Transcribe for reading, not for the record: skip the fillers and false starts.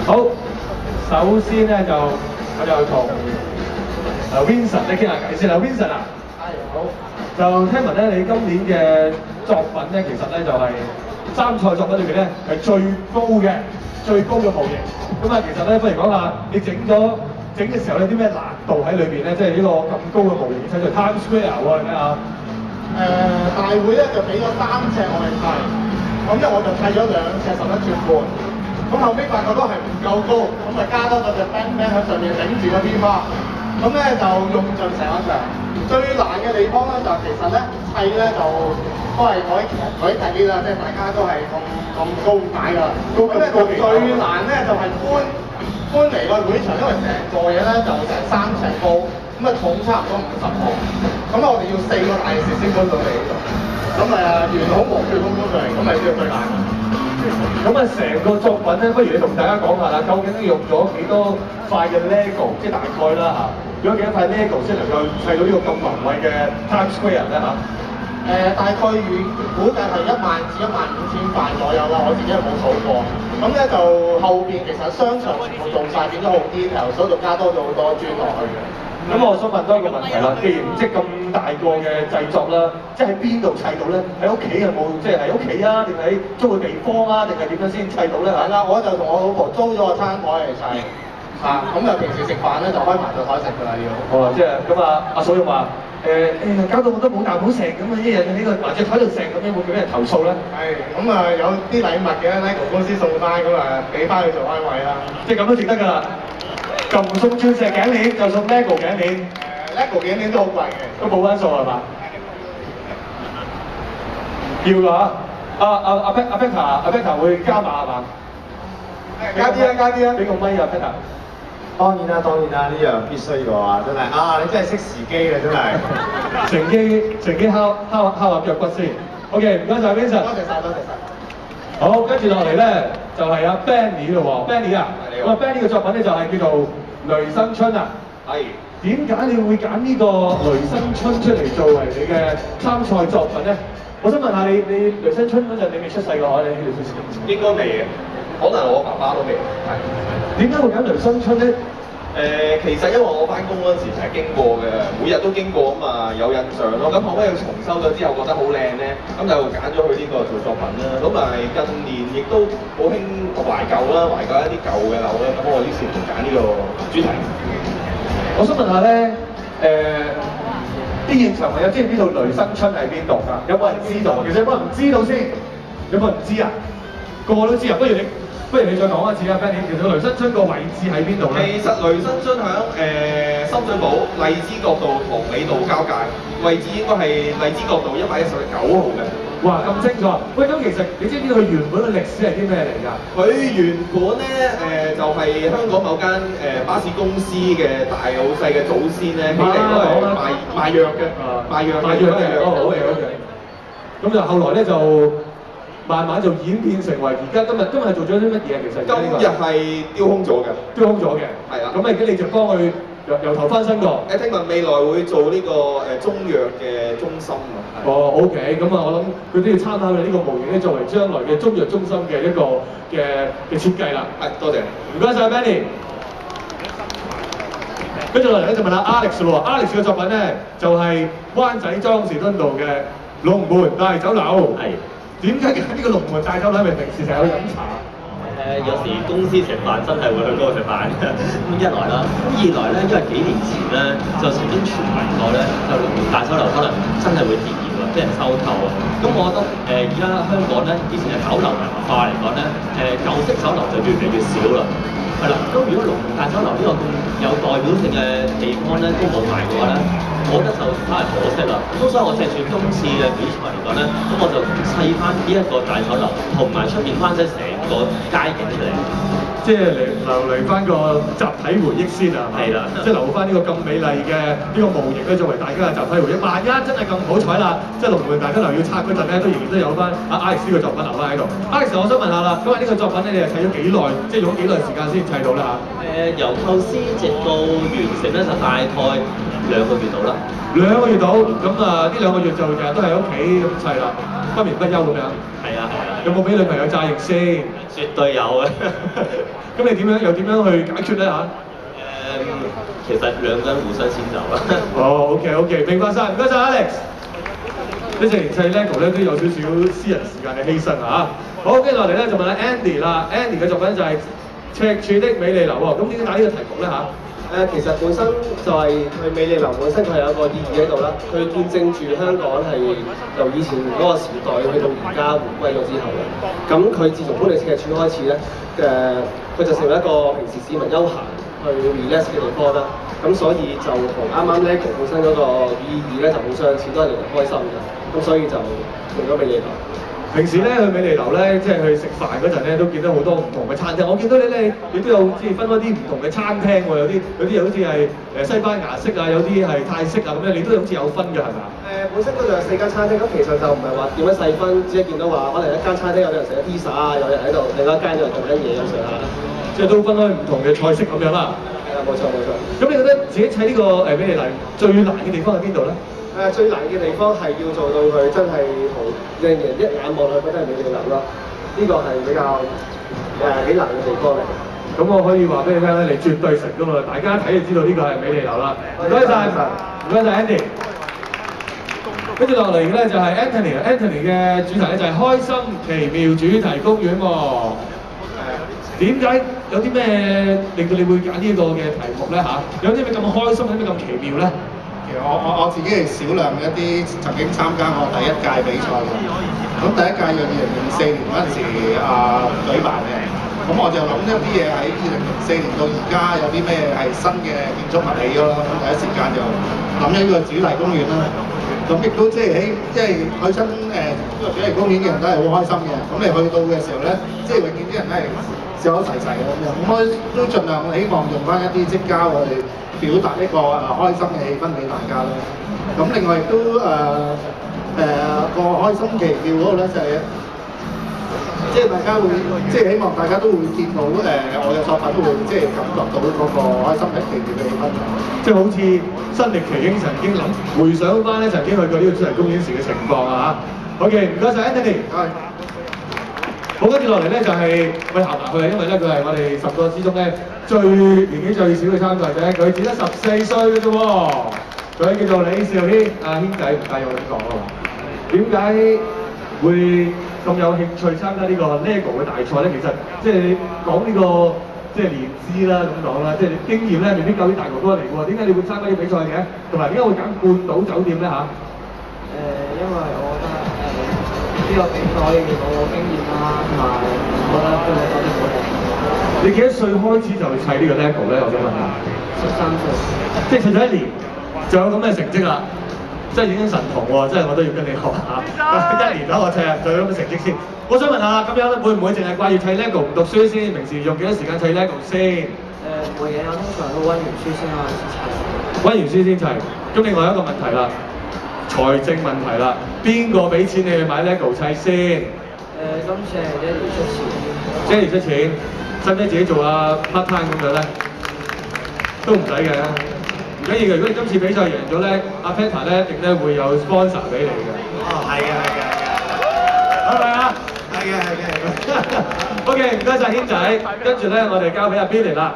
好，首先咧就我就同Vincent 咧傾下偈先啦。Vincent 啊，好，就聽聞咧你今年嘅作品咧，其實咧就係參賽作品裏邊咧係最高嘅模型。咁啊，其實咧不如講下你整嘅時候有啲咩難度喺裏邊咧？即係呢個咁高嘅模型，而且就 Times Square 喎，係咪啊？大會咧就俾咗3尺我哋砌，咁咧我就砌咗2尺11寸半，咁後尾發覺都係唔夠高，咁咪加多咗隻 band 喺上面頂住個天花，咁咧就用盡成個場。最難嘅地方咧就其實咧砌咧就都係改大啲啦，即係大家都係咁高擺㗎啦。咁咧就最難咧就係搬嚟個會場，因為成座嘢咧就成3尺高。咁啊重差唔多50磅，咁我哋要4個大士先搬到嚟呢度，咁完好無缺咁搬上嚟，咁咪呢個最難。咁啊，成個作品咧，不如你同大家講下啦，究竟用咗幾多塊嘅 LEGO， 即係大概啦嚇，用咗幾多塊 LEGO 先能夠砌到呢個咁宏偉嘅 Times Square 咧嚇？大概估計係1萬至15000塊左右啦，我自己係冇數過。咁咧就後邊其實商場全部做晒，變咗好 detail，所以就加多咗好多磚落去嘅。咁我想問多一個問題啦，既然即係咁大個嘅製作啦，即係喺邊度砌到咧？喺屋企有冇即係喺屋企啊，定喺租個地方啊，定係點樣先砌到咧？係啦，我就同我老婆租咗個餐台嚟砌，咁就平時食飯咧就開埋個台食㗎啦要。哦，即係咁啊，阿嫂又話搞到我都冇啖好食咁啊，一日喺個麻雀台度食咁樣，會唔會俾人投訴咧？係，咁有啲禮物嘅 LEGO 公司送翻，咁俾翻佢做開位啦。即係咁都值得㗎啦。就唔送鑽石頸鏈，就送 LEGO 頸鏈。LEGO 頸鏈都好貴嘅，都冇分數係嘛？要㗎嚇。阿 Peter 會加碼係嘛？加啲啊！俾個咪啊 Peter。當然啦，呢樣必須嘅話，真係你真係識時機嘅真係。乘機敲下腳骨先。OK， 唔該晒 Vincent。多謝晒。好，跟住落嚟咧就係阿 Benny 咯喎 ，Benny 啊，咁啊 Benny 嘅作品咧就係叫做雷生春啊。係。點解你會揀呢個雷生春出嚟作為你嘅參賽作品咧？我想問下你雷生春嗰陣你未出世嘅可你？應該未嘅，可能我爸爸都未。係。點解會揀雷生春咧？其實因為我翻工嗰陣時成日經過嘅，每日都經過啊嘛，有印象咯。咁後尾佢重修咗之後覺得好靚咧，咁就揀咗佢呢個做作品啦。咁但係近年亦都好興懷舊啦，懷舊一啲舊嘅樓啦。咁我於是就揀呢個主題。我想問下咧，啲現場朋友知唔知道雷生春喺邊度㗎？有冇人知道？其實有冇人唔知道先？有冇人知啊？個個都知啊！不如你再講一次啊 Benny， 其實雷生春個位置喺邊度咧？其實雷生春響深水埗荔枝角道同美道交界，位置應該係荔枝角道119號嘅。哇，咁清楚！喂，咁其實你知唔知佢原本嘅歷史係啲咩嚟㗎？佢原本咧就係香港某間巴士公司嘅大老細嘅祖先咧，起嚟都係賣藥嘅，賣藥嘅。好嘅。咁就後來咧就慢慢就演變成為而家今日係做咗啲乜嘢？其實今日係丟空咗嘅，係啦。咁而家你就幫佢由頭翻身過。聽聞未來會做呢個中藥嘅中心啊。哦 ，OK， 咁啊，我諗佢都要參考你呢個模型咧，作為將來嘅中藥中心嘅一個嘅設計啦。係，多謝。唔該晒 Benny。跟住落嚟咧就問下 Alex 咯喎 ，Alex 嘅作品咧就係灣仔莊士敦道嘅龍門大酒樓。係。點解揀呢個龍門大酒樓？係咪平時成日去飲茶？有時公司食飯真係會去嗰度食飯，咁一來啦，咁二來咧，因為幾年前咧就曾經傳聞過咧，就龍門大酒樓可能真係會結業啊，俾人收購啊。咁我覺得而家香港咧，以前嘅酒樓文化嚟講咧，舊式酒樓就越嚟越少啦。係啦，咁如果龍門大酒樓呢個咁有代表性嘅地方咧都冇埋嘅話咧，我覺得就太可惜啦。咁所以我借住今次嘅比賽嚟講咧，咁我就砌翻呢一個大酒樓，同埋出面灣仔成個街景出嚟，即係留翻個集體回憶先啊，係啦，即係留翻呢個咁美麗嘅呢個模型咧，作為大家嘅集體回憶。萬一真係咁好彩啦，即係龍門大酒樓要拆嗰陣咧，都仍然都有翻阿 Alex 呢個作品留翻喺度。Alex， 我想問下啦，咁啊呢個作品咧，你係砌咗幾耐？即係用咗幾耐時間先砌到咧嚇？由構思直到完成咧，就大概2個月到啦。2個月到，咁啊呢2個月就日日都喺屋企咁砌啦，不眠不休咁樣。係啊。有冇俾女朋友炸翼先？絕對有嘅。咁你點樣去解決咧嚇？其實兩個人互相遷就啊。哦，OK，明白晒，唔該晒 Alex。呢隻連砌 LEGO 咧都有少少私人時間嘅犧牲啊！好，跟住落嚟咧就問下 Andy 啦。Andy 嘅作品就係赤柱的美利樓喎。咁點解打呢個題目咧嚇？其實本身就係佢美利樓本身佢有一個意義喺度啦，佢見證住香港係由以前嗰個時代去到而家回歸咗之後嘅。咁佢自從搬嚟赤柱開始咧，佢就成為一個平時市民休閒去 relax 嘅地方啦。咁所以就同啱啱 LEGO 本身嗰個意義咧就好相似，都係令人開心嘅。咁所以就用咗美利樓。平時咧去美利樓咧，即係去食飯嗰陣咧，都見到好多唔同嘅餐廳。我見到你咧，亦都有即係分開啲唔同嘅餐廳喎，有啲又好似係西班牙式啊，有啲係泰式啊咁樣，你都好似有分㗎係咪啊？本身嗰度有4間餐廳，咁其實就唔係話點樣細分，只係見到話可能一間餐廳有啲人食緊 pizza 啊，有人喺度，另一間有人做緊嘢咁上下。即係都分開唔同嘅菜式咁樣啦。係啊，冇錯冇錯。咁你覺得自己砌呢個美利樓最難嘅地方喺邊度咧？最難嘅地方係要做到佢真係好令人一眼望落去覺得係美利樓咯，呢個係比較幾難嘅地方嚟。咁我可以話俾你聽咧，你絕對成功啦！大家睇就知道呢個係美利樓啦。唔該晒，唔該晒 Andy。跟住落嚟咧就係 Anthony 嘅主題咧就係開心奇妙主題公園喎。點解有啲咩令到你會揀呢個嘅題目咧嚇？有啲咩咁開心，有啲咩咁奇妙咧？其實我自己係少量一啲曾經參加過第一屆比賽嘅，咁第一屆就2004年嗰陣時舉辦嘅，咁我就諗一啲嘢喺2004年到而家有啲咩係新嘅建築物起咗啦，咁第一時間就諗咗呢個主題公園啦，咁亦都即係去親呢個主題公園嘅人都係好開心嘅，咁你去到嘅時候咧，即係永遠啲人都係笑口齊齊嘅咁樣，咁我都盡量希望用翻一啲即膠我哋表達一個開心嘅氣氛俾大家啦。咁另外亦都個開心奇妙嗰個咧就係、即係大家會即係希望大家都會見到我嘅作品都會即係感覺到嗰個開心奇妙嘅氣氛。即係好似身歷其境，曾經回想翻咧曾經去過呢個主題公園時嘅情況啊嚇。OK，唔該晒 Anthony。好，跟住落嚟咧就係喂行埋去，因為咧佢係我哋10個之中咧年紀最少嘅參賽者，佢只得14歲嘅啫喎。佢叫做李兆軒，阿軒仔唔介意我咁講啊嘛？點解會咁有興趣參加呢個 LEGO 嘅大賽咧？其實即係講呢個即係年資啦咁講啦，即係經驗咧未必夠啲大哥哥嚟喎。點解你會參加呢個比賽嘅？同埋點解會揀半島酒店咧嚇？因為我覺得呢個比賽我有經驗啦，同埋我覺得佢哋做得好靚。你幾多歲開始就砌呢個 LEGO 咧？我想問下。13歲。即係砌咗1年，就有咁嘅成績啦，真係已經神童喎！真係我都要跟你學下。1年啦，我砌就有咁嘅成績先。我想問下，咁樣會唔會淨係掛住砌 LEGO 唔讀書先？平時用幾多時間砌 LEGO 先？唔會嘅，我通常都温完書先開始砌。温完書先砌。咁另外一個問題啦，財政問題啦，邊個俾錢你去買 LEGO 砌先？今次係爹哋出錢。爹哋出錢，使唔使自己做part time 咁樣咧？都唔使嘅，唔緊要嘅。如果你今次比賽贏咗咧，阿 Peter 咧一定咧會有 sponsor 俾你嘅。哦，係嘅，係咪啊？係嘅。 OK，唔該晒軒仔，跟住咧我哋交俾阿 Billy 啦。